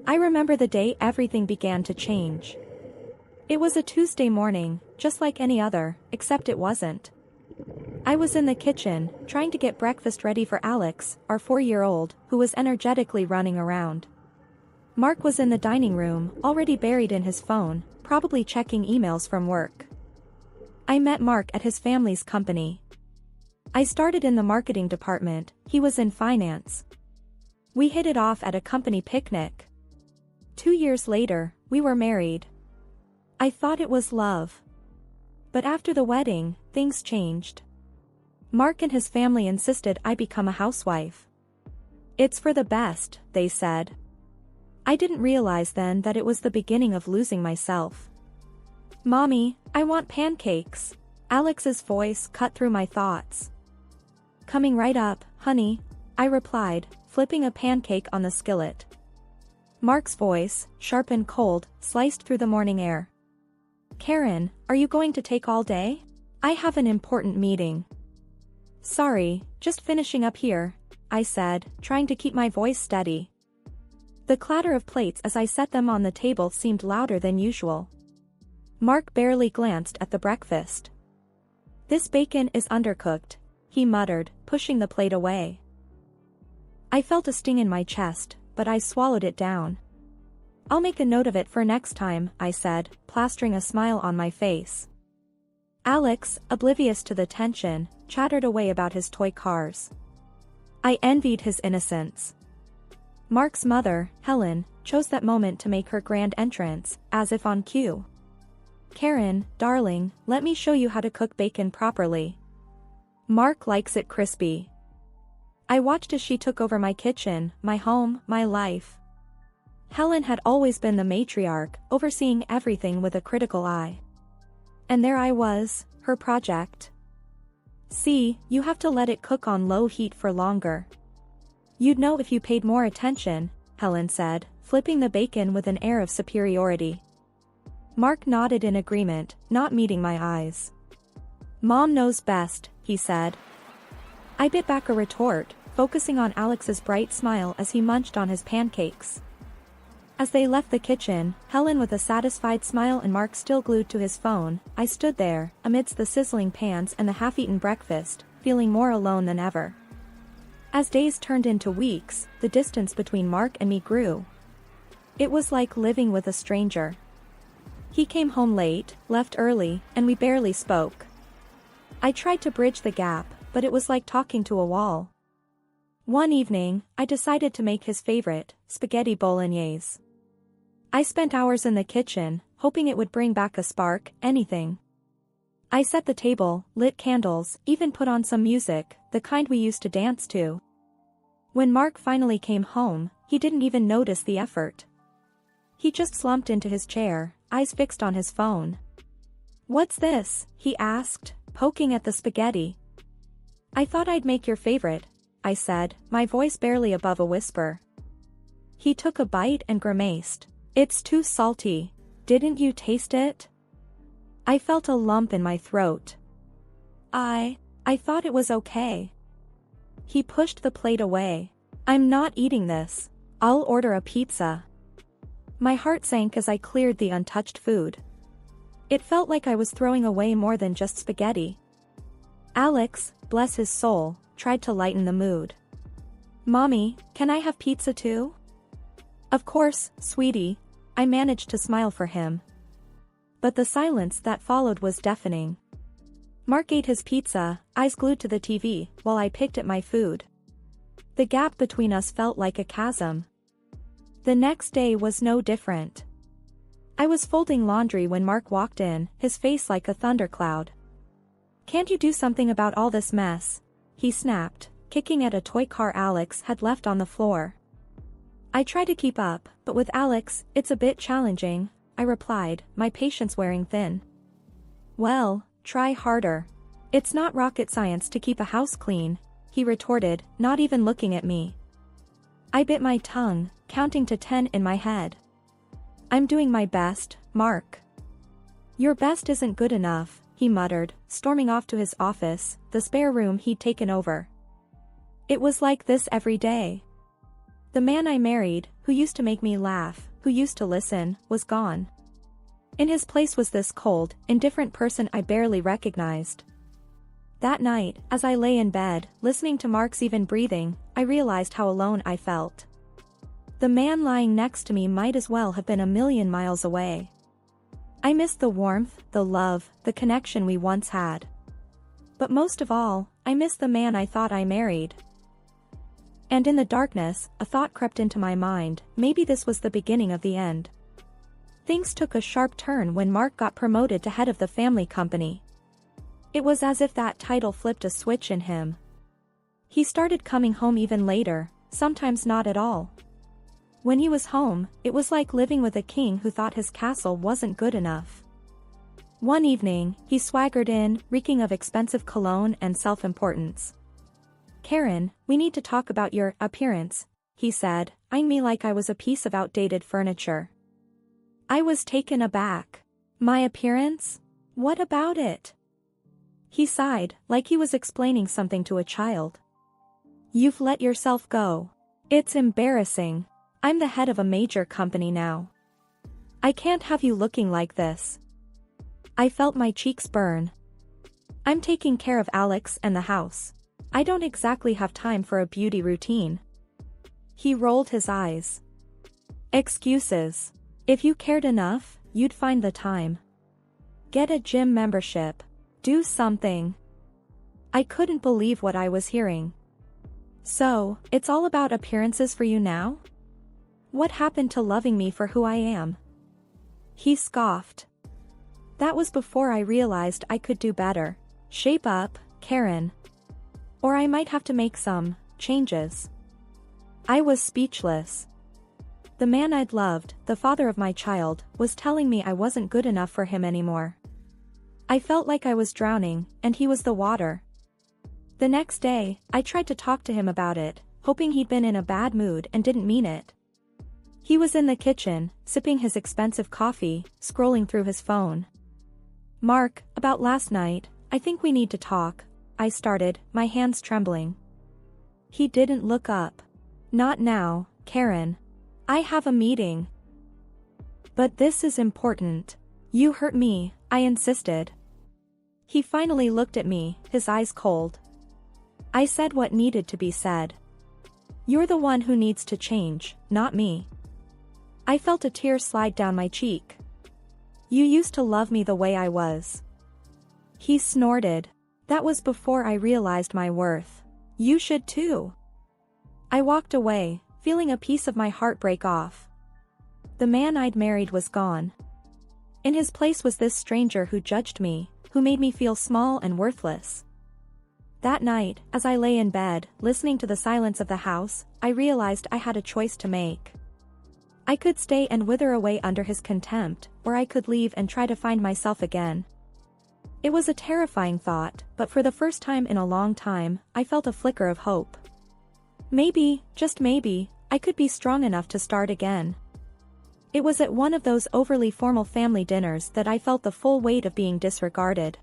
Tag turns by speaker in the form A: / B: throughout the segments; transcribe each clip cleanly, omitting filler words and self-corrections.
A: I remember the day everything began to change. It was a Tuesday morning, just like any other, except it wasn't. I was in the kitchen, trying to get breakfast ready for Alex, our 4-year-old, who was energetically running around. Mark was in the dining room, already buried in his phone, probably checking emails from work. I met Mark at his family's company. I started in the marketing department, he was in finance. We hit it off at a company picnic. 2 years later, we were married. I thought it was love. But after the wedding, things changed. Mark and his family insisted I become a housewife. It's for the best, they said. I didn't realize then that it was the beginning of losing myself. Mommy, I want pancakes. Alex's voice cut through my thoughts. Coming right up, honey, I replied, flipping a pancake on the skillet. Mark's voice, sharp and cold, sliced through the morning air. Karen, are you going to take all day? I have an important meeting. Sorry, just finishing up here, I said, trying to keep my voice steady. The clatter of plates as I set them on the table seemed louder than usual. Mark barely glanced at the breakfast. This bacon is undercooked, he muttered, pushing the plate away. I felt a sting in my chest, but I swallowed it down. I'll make a note of it for next time, I said, plastering a smile on my face. Alex, oblivious to the tension, chattered away about his toy cars. I envied his innocence. Mark's mother, Helen, chose that moment to make her grand entrance, as if on cue. Karen, darling, let me show you how to cook bacon properly. Mark likes it crispy. I watched as she took over my kitchen, my home, my life. Helen had always been the matriarch, overseeing everything with a critical eye. And there I was, her project. See, you have to let it cook on low heat for longer. You'd know if you paid more attention, Helen said, flipping the bacon with an air of superiority. Mark nodded in agreement, not meeting my eyes. Mom knows best, he said. I bit back a retort, focusing on Alex's bright smile as he munched on his pancakes. As they left the kitchen, Helen with a satisfied smile and Mark still glued to his phone, I stood there, amidst the sizzling pans and the half-eaten breakfast, feeling more alone than ever. As days turned into weeks, the distance between Mark and me grew. It was like living with a stranger. He came home late, left early, and we barely spoke. I tried to bridge the gap, but it was like talking to a wall. One evening, I decided to make his favorite, spaghetti bolognese. I spent hours in the kitchen, hoping it would bring back a spark, anything. I set the table, lit candles, even put on some music, the kind we used to dance to. When Mark finally came home, he didn't even notice the effort. He just slumped into his chair, eyes fixed on his phone. What's this? He asked, poking at the spaghetti. I thought I'd make your favorite, I said, my voice barely above a whisper. He took a bite and grimaced. It's too salty. Didn't you taste it? I felt a lump in my throat. I thought it was okay. He pushed the plate away. I'm not eating this. I'll order a pizza. My heart sank as I cleared the untouched food. It felt like I was throwing away more than just spaghetti. Alex, bless his soul, tried to lighten the mood. Mommy, can I have pizza too? Of course, sweetie. I managed to smile for him. But the silence that followed was deafening. Mark ate his pizza, eyes glued to the TV, while I picked at my food. The gap between us felt like a chasm. The next day was no different. I was folding laundry when Mark walked in, his face like a thundercloud. Can't you do something about all this mess? He snapped, kicking at a toy car Alex had left on the floor. I try to keep up, but with Alex, it's a bit challenging, I replied, my patience wearing thin. Well, try harder. It's not rocket science to keep a house clean, he retorted, not even looking at me. I bit my tongue, counting to 10 in my head. I'm doing my best, Mark. Your best isn't good enough, he muttered, storming off to his office, the spare room he'd taken over. It was like this every day. The man I married, who used to make me laugh, who used to listen, was gone. In his place was this cold, indifferent person I barely recognized. That night, as I lay in bed, listening to Mark's even breathing, I realized how alone I felt. The man lying next to me might as well have been a million miles away. I missed the warmth, the love, the connection we once had. But most of all, I missed the man I thought I married. And in the darkness, a thought crept into my mind, maybe this was the beginning of the end. Things took a sharp turn when Mark got promoted to head of the family company. It was as if that title flipped a switch in him. He started coming home even later, sometimes not at all. When he was home, it was like living with a king who thought his castle wasn't good enough. One evening, he swaggered in, reeking of expensive cologne and self-importance. "Karen, we need to talk about your appearance," he said, eyeing me like I was a piece of outdated furniture. I was taken aback. My appearance? What about it? He sighed, like he was explaining something to a child. "You've let yourself go. It's embarrassing. I'm the head of a major company now. I can't have you looking like this." I felt my cheeks burn. "I'm taking care of Alex and the house. I don't exactly have time for a beauty routine." He rolled his eyes. "Excuses. If you cared enough, you'd find the time. Get a gym membership. Do something." I couldn't believe what I was hearing. "So, it's all about appearances for you now? What happened to loving me for who I am?" He scoffed. That was before I realized I could do better. Shape up, Karen. Or I might have to make some changes. I was speechless. The man I'd loved, the father of my child, was telling me I wasn't good enough for him anymore. I felt like I was drowning, and he was the water. The next day, I tried to talk to him about it, hoping he'd been in a bad mood and didn't mean it. He was in the kitchen, sipping his expensive coffee, scrolling through his phone. "Mark, about last night, I think we need to talk," I started, my hands trembling. He didn't look up. "Not now, Karen. I have a meeting." "But this is important. You hurt me," I insisted. He finally looked at me, his eyes cold. I said what needed to be said. "You're the one who needs to change, not me." I felt a tear slide down my cheek. "You used to love me the way I was." He snorted. That was before I realized my worth. "You should too." I walked away, feeling a piece of my heart break off. The man I'd married was gone. In his place was this stranger who judged me, who made me feel small and worthless. That night, as I lay in bed, listening to the silence of the house, I realized I had a choice to make. I could stay and wither away under his contempt, or I could leave and try to find myself again. It was a terrifying thought, but for the first time in a long time, I felt a flicker of hope. Maybe, just maybe, I could be strong enough to start again. It was at one of those overly formal family dinners that I felt the full weight of being disregarded.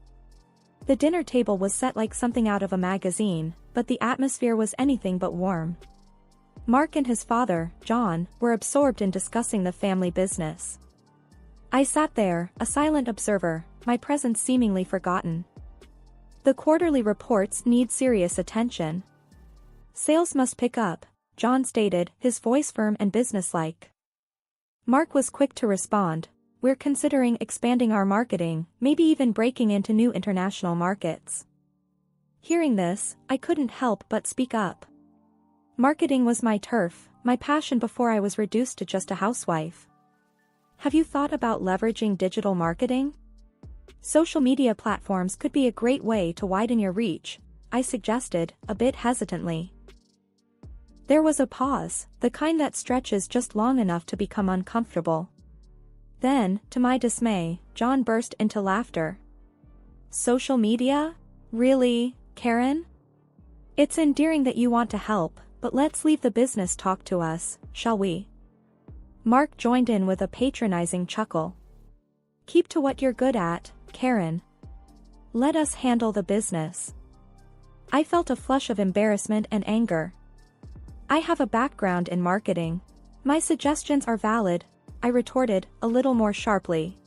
A: The dinner table was set like something out of a magazine, but the atmosphere was anything but warm. Mark and his father, John, were absorbed in discussing the family business. I sat there, a silent observer, my presence seemingly forgotten. "The quarterly reports need serious attention. Sales must pick up," John stated, his voice firm and businesslike. Mark was quick to respond, "We're considering expanding our marketing, maybe even breaking into new international markets." Hearing this, I couldn't help but speak up. Marketing was my turf, my passion before I was reduced to just a housewife. "Have you thought about leveraging digital marketing? Social media platforms could be a great way to widen your reach," I suggested, a bit hesitantly. There was a pause, the kind that stretches just long enough to become uncomfortable. Then, to my dismay, John burst into laughter. "Social media? Really, Karen? It's endearing that you want to help, but let's leave the business talk to us, shall we?" Mark joined in with a patronizing chuckle. "Keep to what you're good at, Karen. Let us handle the business." I felt a flush of embarrassment and anger. I have a background in marketing. My suggestions are valid, I retorted, a little more sharply.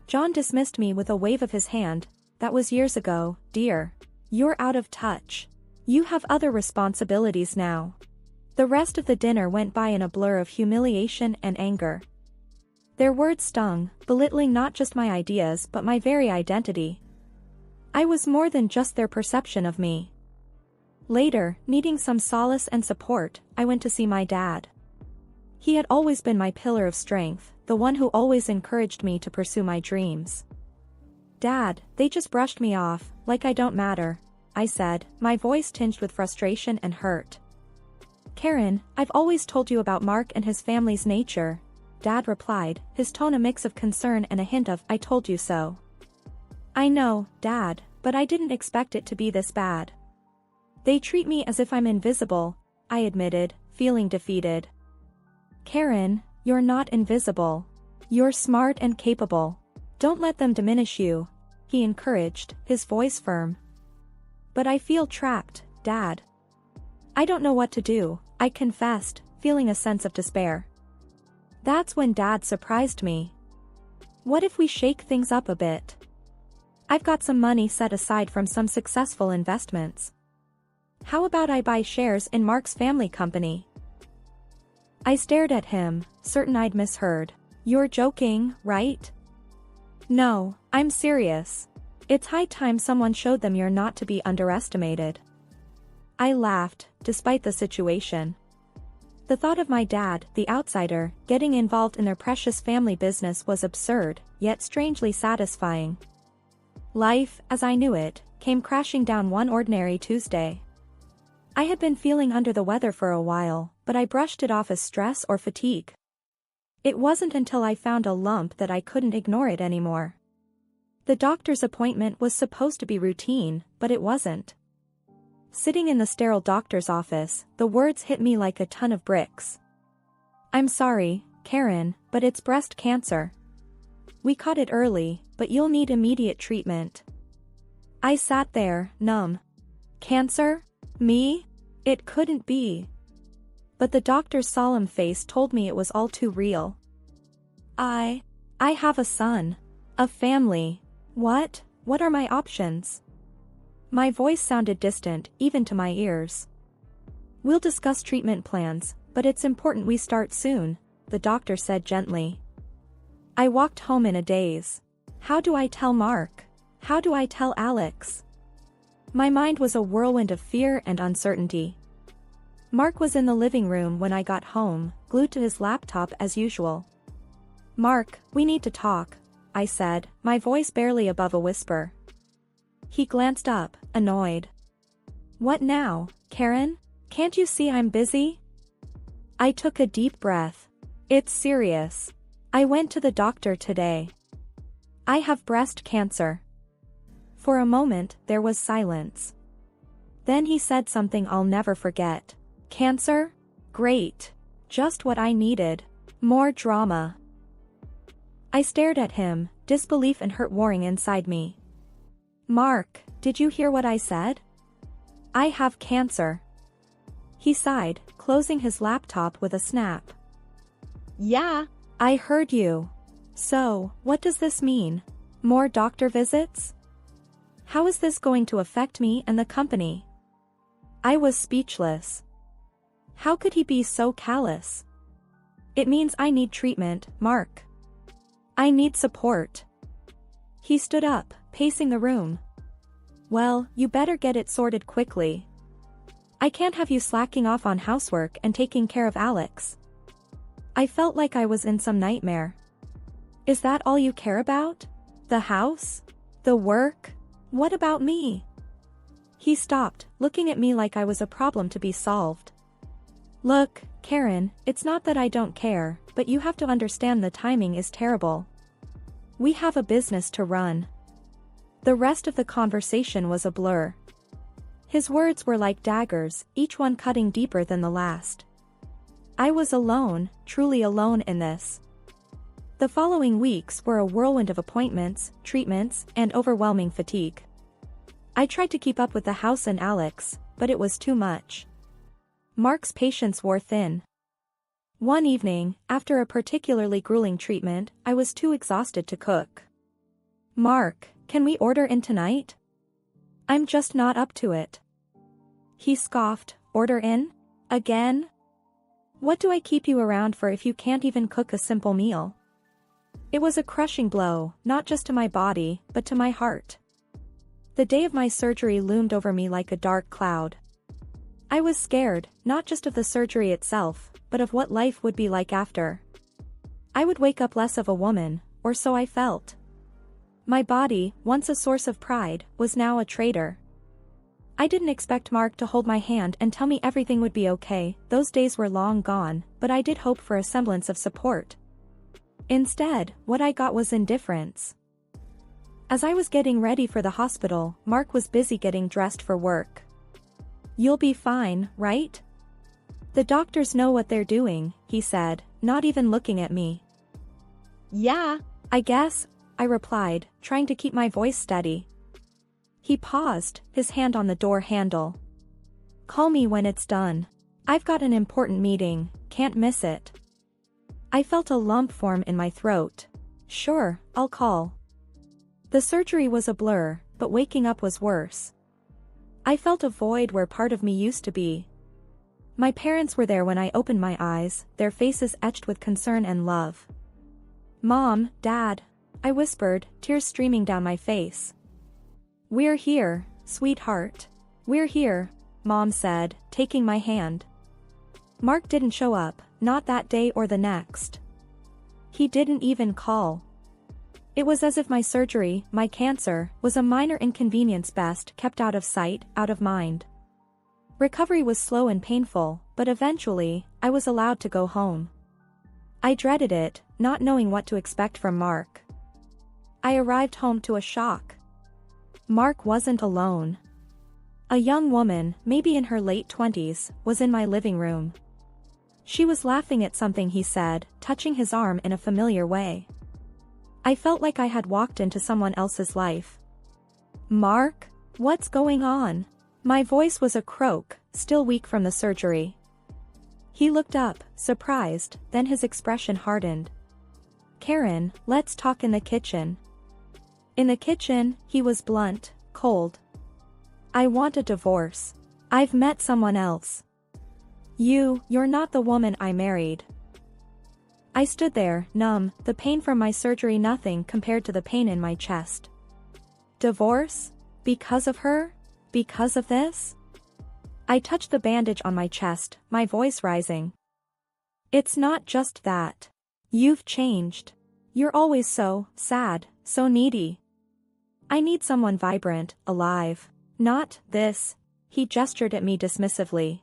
A: John dismissed me with a wave of his hand. That was years ago, dear. You're out of touch. You have other responsibilities now. The rest of the dinner went by in a blur of humiliation and anger. Their words stung, belittling not just my ideas but my very identity. I was more than just their perception of me. Later, needing some solace and support, I went to see my dad. He had always been my pillar of strength, the one who always encouraged me to pursue my dreams. Dad, they just brushed me off, like I don't matter, I said, my voice tinged with frustration and hurt. Karen, I've always told you about Mark and his family's nature, Dad replied, his tone a mix of concern and a hint of, I told you so. I know, Dad, but I didn't expect it to be this bad. They treat me as if I'm invisible, I admitted, feeling defeated. Karen, you're not invisible. You're smart and capable. Don't let them diminish you, he encouraged, his voice firm. But I feel trapped, Dad. I don't know what to do, I confessed, feeling a sense of despair. That's when Dad surprised me. What if we shake things up a bit? I've got some money set aside from some successful investments. How about I buy shares in Mark's family company? I stared at him, certain I'd misheard. You're joking, right? No, I'm serious. It's high time someone showed them you're not to be underestimated. I laughed, despite the situation. The thought of my dad, the outsider, getting involved in their precious family business was absurd, yet strangely satisfying. Life, as I knew it, came crashing down one ordinary Tuesday. I had been feeling under the weather for a while, but I brushed it off as stress or fatigue. It wasn't until I found a lump that I couldn't ignore it anymore. The doctor's appointment was supposed to be routine, but it wasn't. Sitting in the sterile doctor's office, the words hit me like a ton of bricks. I'm sorry, Karen, but it's breast cancer. We caught it early, but you'll need immediate treatment. I sat there, numb. Cancer? Me? It couldn't be. But the doctor's solemn face told me it was all too real. I have a son. A family. What are my options? My voice sounded distant, even to my ears. We'll discuss treatment plans, but it's important we start soon, the doctor said gently. I walked home in a daze. How do I tell Mark? How do I tell Alex? My mind was a whirlwind of fear and uncertainty. Mark was in the living room when I got home, glued to his laptop as usual. Mark, we need to talk, I said, my voice barely above a whisper. He glanced up, annoyed. What now, Karen? Can't you see I'm busy? I took a deep breath. It's serious. I went to the doctor today. I have breast cancer. For a moment, there was silence. Then he said something I'll never forget. Cancer? Great. Just what I needed. More drama. I stared at him, disbelief and hurt warring inside me. Mark, did you hear what I said? I have cancer. He sighed, closing his laptop with a snap. Yeah, I heard you. So, what does this mean? More doctor visits? How is this going to affect me and the company? I was speechless. How could he be so callous? It means I need treatment, Mark. I need support. He stood up, pacing the room. Well, you better get it sorted quickly. I can't have you slacking off on housework and taking care of Alex. I felt like I was in some nightmare. Is that all you care about? The house? The work? What about me? He stopped, looking at me like I was a problem to be solved. Look, Karen, it's not that I don't care, but you have to understand the timing is terrible. We have a business to run. The rest of the conversation was a blur. His words were like daggers, each one cutting deeper than the last. I was alone, truly alone in this. The following weeks were a whirlwind of appointments, treatments, and overwhelming fatigue. I tried to keep up with the house and Alex, but it was too much. Mark's patience wore thin. One evening, after a particularly grueling treatment, I was too exhausted to cook. "Mark, can we order in tonight? I'm just not up to it." He scoffed. "Order in? Again? What do I keep you around for if you can't even cook a simple meal?" It was a crushing blow, not just to my body, but to my heart. The day of my surgery loomed over me like a dark cloud. I was scared, not just of the surgery itself, but of what life would be like after. I would wake up less of a woman, or so I felt. My body, once a source of pride, was now a traitor. I didn't expect Mark to hold my hand and tell me everything would be okay. Those days were long gone, but I did hope for a semblance of support. Instead, what I got was indifference. As I was getting ready for the hospital, Mark was busy getting dressed for work. "You'll be fine, right? The doctors know what they're doing," he said, not even looking at me. "Yeah, I guess," I replied, trying to keep my voice steady. He paused, his hand on the door handle. "Call me when it's done. I've got an important meeting, can't miss it." I felt a lump form in my throat. "Sure, I'll call." The surgery was a blur, but waking up was worse. I felt a void where part of me used to be. My parents were there when I opened my eyes, their faces etched with concern and love. "Mom, Dad," I whispered, tears streaming down my face. "We're here, sweetheart. We're here," Mom said, taking my hand. Mark didn't show up, not that day or the next. He didn't even call. It was as if my surgery, my cancer, was a minor inconvenience best kept out of sight, out of mind. Recovery was slow and painful, but eventually, I was allowed to go home. I dreaded it, not knowing what to expect from Mark. I arrived home to a shock. Mark wasn't alone. A young woman, maybe in her late 20s, was in my living room. She was laughing at something he said, touching his arm in a familiar way. I felt like I had walked into someone else's life. "Mark? What's going on?" My voice was a croak, still weak from the surgery. He looked up, surprised, then his expression hardened. "Karen, let's talk in the kitchen." In the kitchen, he was blunt, cold. "I want a divorce. I've met someone else. You're not the woman I married." I stood there, numb, the pain from my surgery nothing compared to the pain in my chest. "Divorce? Because of her? Because of this?" I touched the bandage on my chest, my voice rising. "It's not just that. You've changed. You're always so sad, so needy. I need someone vibrant, alive. Not this." He gestured at me dismissively.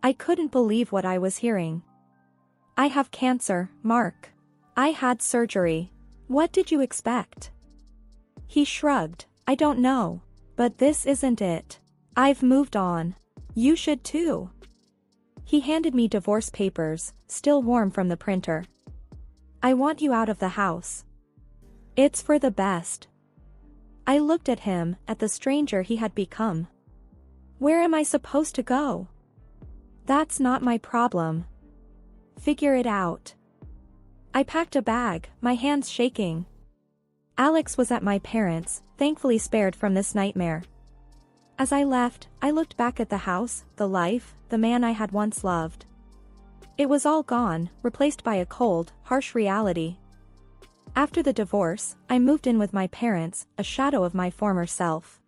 A: I couldn't believe what I was hearing. "I have cancer, Mark. I had surgery. What did you expect?" He shrugged. "I don't know. But this isn't it. I've moved on. You should too." He handed me divorce papers, still warm from the printer. "I want you out of the house. It's for the best." I looked at him, at the stranger he had become. "Where am I supposed to go?" "That's not my problem. Figure it out." I packed a bag, my hands shaking. Alex was at my parents', thankfully spared from this nightmare. As I left, I looked back at the house, the life, the man I had once loved. It was all gone, replaced by a cold, harsh reality. After the divorce, I moved in with my parents, a shadow of my former self.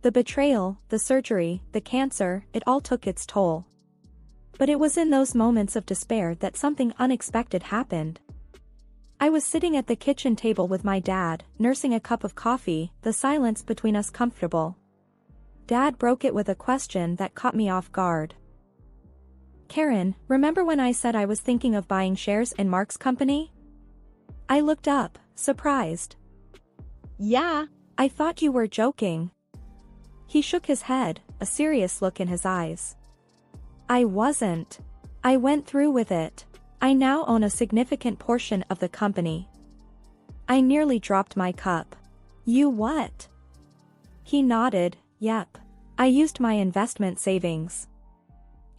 A: The betrayal, the surgery, the cancer, it all took its toll. But it was in those moments of despair that something unexpected happened. I was sitting at the kitchen table with my dad, nursing a cup of coffee, the silence between us comfortable. Dad broke it with a question that caught me off guard. "Karen, remember when I said I was thinking of buying shares in Mark's company?" I looked up, surprised. "Yeah, I thought you were joking." He shook his head, a serious look in his eyes. "I wasn't. I went through with it. I now own a significant portion of the company." I nearly dropped my cup. "You what?" He nodded. "Yep. I used my investment savings.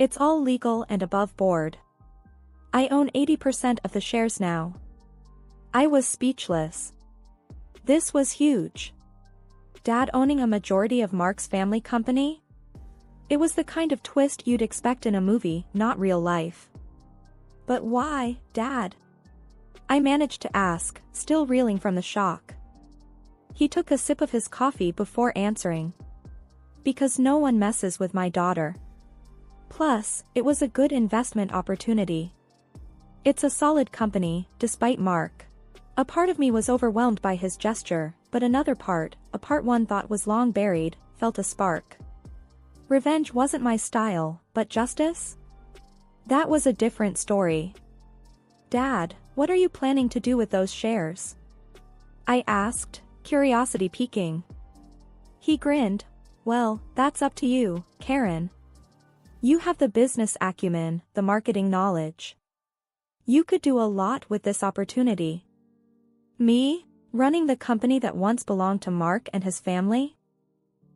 A: It's all legal and above board. I own 80% of the shares now. I was speechless. This was huge. Dad owning a majority of Mark's family company? It was the kind of twist you'd expect in a movie, not real life. But why, Dad? I managed to ask, still reeling from the shock. He took a sip of his coffee before answering. Because no one messes with my daughter. Plus, it was a good investment opportunity. It's a solid company, despite Mark. A part of me was overwhelmed by his gesture, but another part, a part one thought was long buried, felt a spark. Revenge wasn't my style, but justice? That was a different story. Dad, what are you planning to do with those shares? I asked, curiosity piquing. He grinned. Well, that's up to you, Karen. You have the business acumen, the marketing knowledge. You could do a lot with this opportunity. Me? Running the company that once belonged to Mark and his family?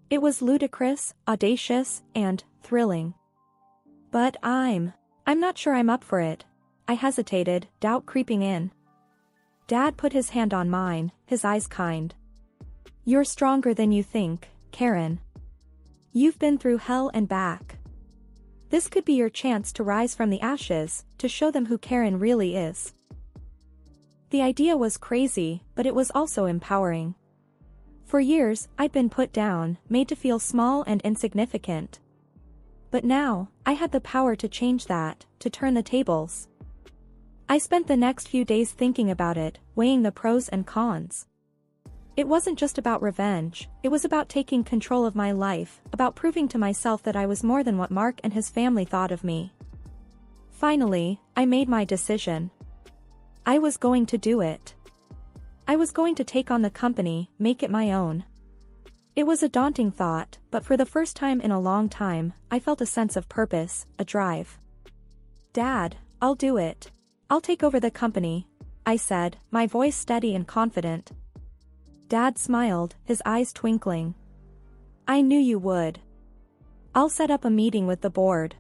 A: It was ludicrous, audacious, and thrilling. But I'm not sure I'm up for it. I hesitated, doubt creeping in. Dad put his hand on mine, his eyes kind. You're stronger than you think, Karen. You've been through hell and back. This could be your chance to rise from the ashes, to show them who Karen really is. The idea was crazy, but it was also empowering. For years, I'd been put down, made to feel small and insignificant. But now, I had the power to change that, to turn the tables. I spent the next few days thinking about it, weighing the pros and cons. It wasn't just about revenge, it was about taking control of my life, about proving to myself that I was more than what Mark and his family thought of me. Finally, I made my decision. I was going to do it. I was going to take on the company, make it my own. It was a daunting thought, but for the first time in a long time, I felt a sense of purpose, a drive. Dad, I'll do it. I'll take over the company, I said, my voice steady and confident. Dad smiled, his eyes twinkling. I knew you would. I'll set up a meeting with the board.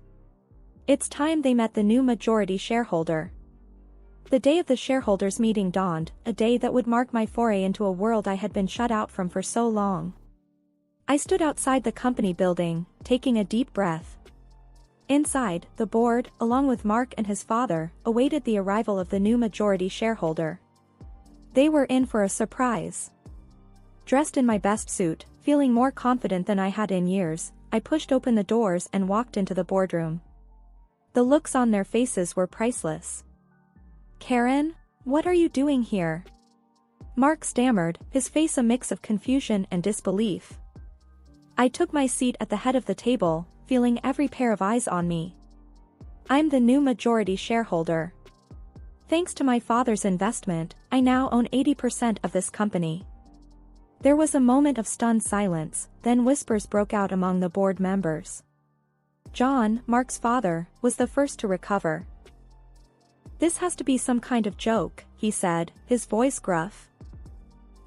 A: It's time they met the new majority shareholder. The day of the shareholders' meeting dawned, a day that would mark my foray into a world I had been shut out from for so long. I stood outside the company building, taking a deep breath. Inside, the board, along with Mark and his father, awaited the arrival of the new majority shareholder. They were in for a surprise. Dressed in my best suit, feeling more confident than I had in years, I pushed open the doors and walked into the boardroom. The looks on their faces were priceless. Karen, what are you doing here? Mark stammered, his face a mix of confusion and disbelief. I took my seat at the head of the table, feeling every pair of eyes on me. I'm the new majority shareholder. Thanks to my father's investment, I now own 80% of this company. There was a moment of stunned silence, then whispers broke out among the board members. John, Mark's father, was the first to recover. This has to be some kind of joke, he said, his voice gruff.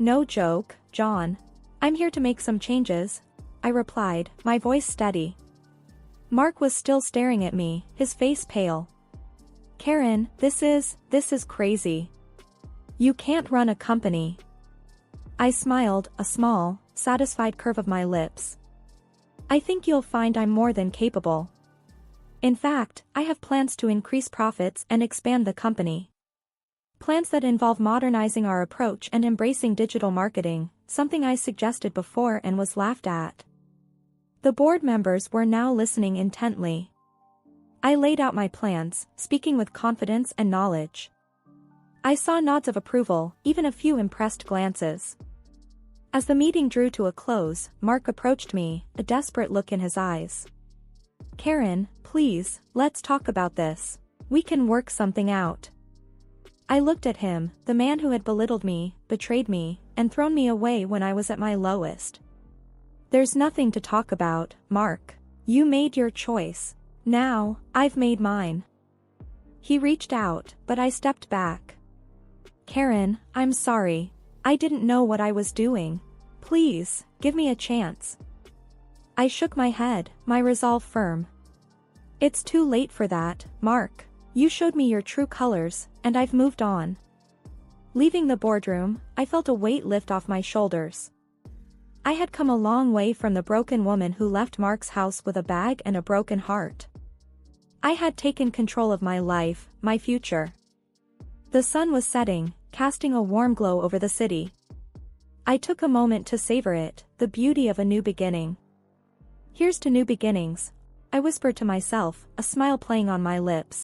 A: No joke, John. I'm here to make some changes, I replied, my voice steady. Mark was still staring at me, his face pale. Karen, this is crazy. You can't run a company. I smiled, a small, satisfied curve of my lips. I think you'll find I'm more than capable. In fact, I have plans to increase profits and expand the company. Plans that involve modernizing our approach and embracing digital marketing, something I suggested before and was laughed at. The board members were now listening intently. I laid out my plans, speaking with confidence and knowledge. I saw nods of approval, even a few impressed glances. As the meeting drew to a close, Mark approached me, a desperate look in his eyes. Karen, please, let's talk about this. We can work something out. I looked at him, the man who had belittled me, betrayed me, and thrown me away when I was at my lowest. There's nothing to talk about, Mark. You made your choice. Now, I've made mine. He reached out, but I stepped back. Karen, I'm sorry. I didn't know what I was doing. Please, give me a chance. I shook my head, my resolve firm. It's too late for that, Mark. You showed me your true colors, and I've moved on. Leaving the boardroom, I felt a weight lift off my shoulders. I had come a long way from the broken woman who left Mark's house with a bag and a broken heart. I had taken control of my life, my future. The sun was setting, casting a warm glow over the city. I took a moment to savor it, the beauty of a new beginning. Here's to new beginnings, I whispered to myself, a smile playing on my lips.